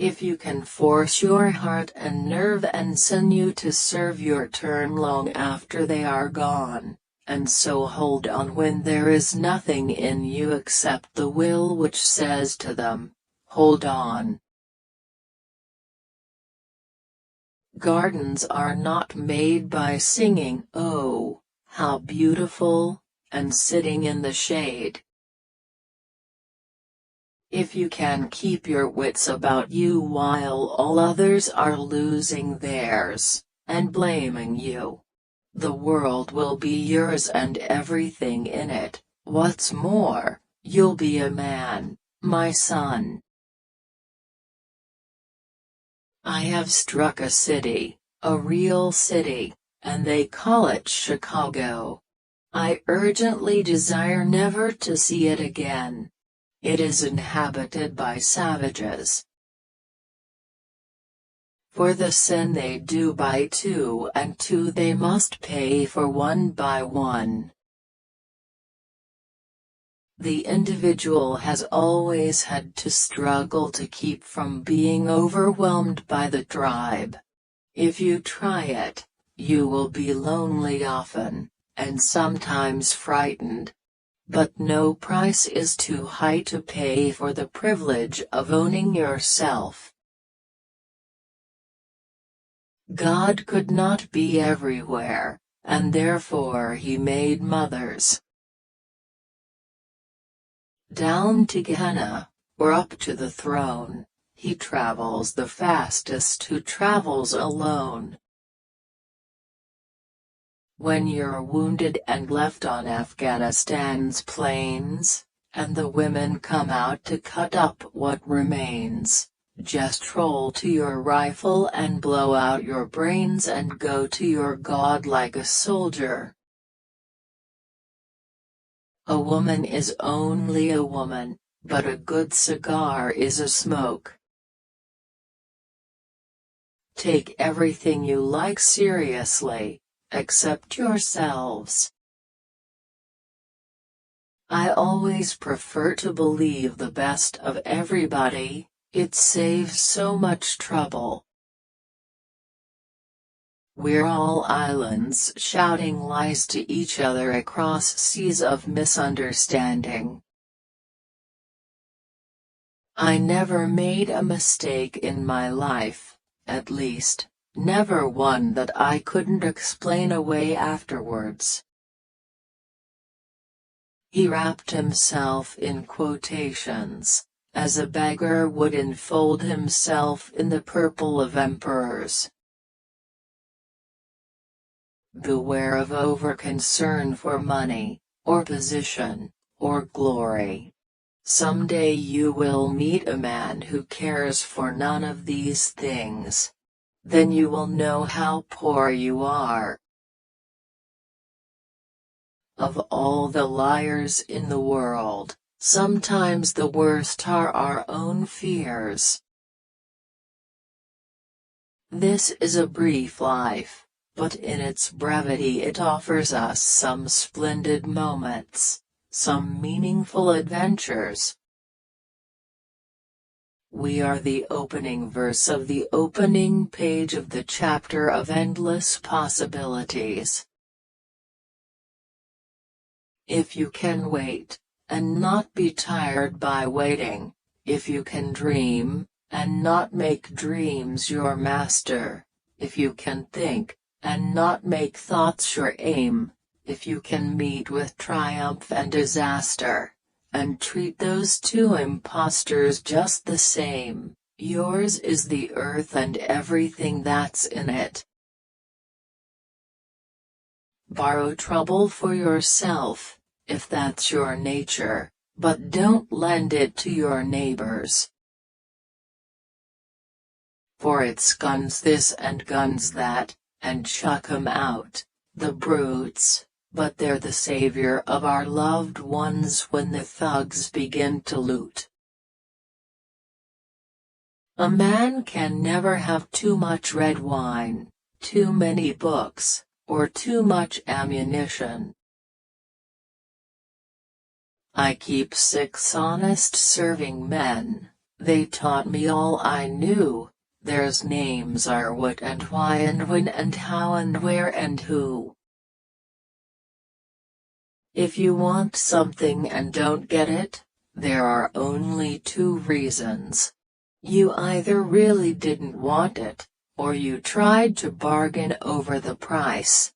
If you can force your heart and nerve and sinew to serve your turn long after they are gone, and so hold on when there is nothing in you except the will which says to them, hold on. Gardens are not made by singing, "Oh, how beautiful," and sitting in the shade. If you can keep your wits about you while all others are losing theirs, and blaming you, the world will be yours and everything in it. What's more, you'll be a man, my son. I have struck a city, a real city, and they call it Chicago. I urgently desire never to see it again. It is inhabited by savages. For the sin they do by two and two they must pay for one by one. The individual has always had to struggle to keep from being overwhelmed by the tribe. If you try it, you will be lonely often, and sometimes frightened. But no price is too high to pay for the privilege of owning yourself. God could not be everywhere, and therefore he made mothers. Down to Gehenna, or up to the throne, he travels the fastest who travels alone. When you're wounded and left on Afghanistan's plains, and the women come out to cut up what remains, just roll to your rifle and blow out your brains and go to your God like a soldier. A woman is only a woman, but a good cigar is a smoke. Take everything you like seriously, except yourselves. I always prefer to believe the best of everybody, it saves so much trouble. We're all islands shouting lies to each other across seas of misunderstanding. I never made a mistake in my life, at least, never one that I couldn't explain away afterwards. He wrapped himself in quotations, as a beggar would enfold himself in the purple of emperors. Beware of over-concern for money, or position, or glory. Someday you will meet a man who cares for none of these things. Then you will know how poor you are. Of all the liars in the world, sometimes the worst are our own fears. This is a brief life, but in its brevity it offers us some splendid moments, some meaningful adventures. We are the opening verse of the opening page of the chapter of endless possibilities. If you can wait, and not be tired by waiting, if you can dream, and not make dreams your master, if you can think, and not make thoughts your aim, if you can meet with triumph and disaster, and treat those two impostors just the same, yours is the earth and everything that's in it. Borrow trouble for yourself, if that's your nature, but don't lend it to your neighbors. For it's guns this and guns that, and chuck 'em out, the brutes, but they're the savior of our loved ones when the thugs begin to loot. A man can never have too much red wine, too many books, or too much ammunition. I keep 6 honest serving men, They taught me all I knew. Their names are what and why and when and how and where and who. If you want something and don't get it, there are only two reasons. You either really didn't want it, or you tried to bargain over the price.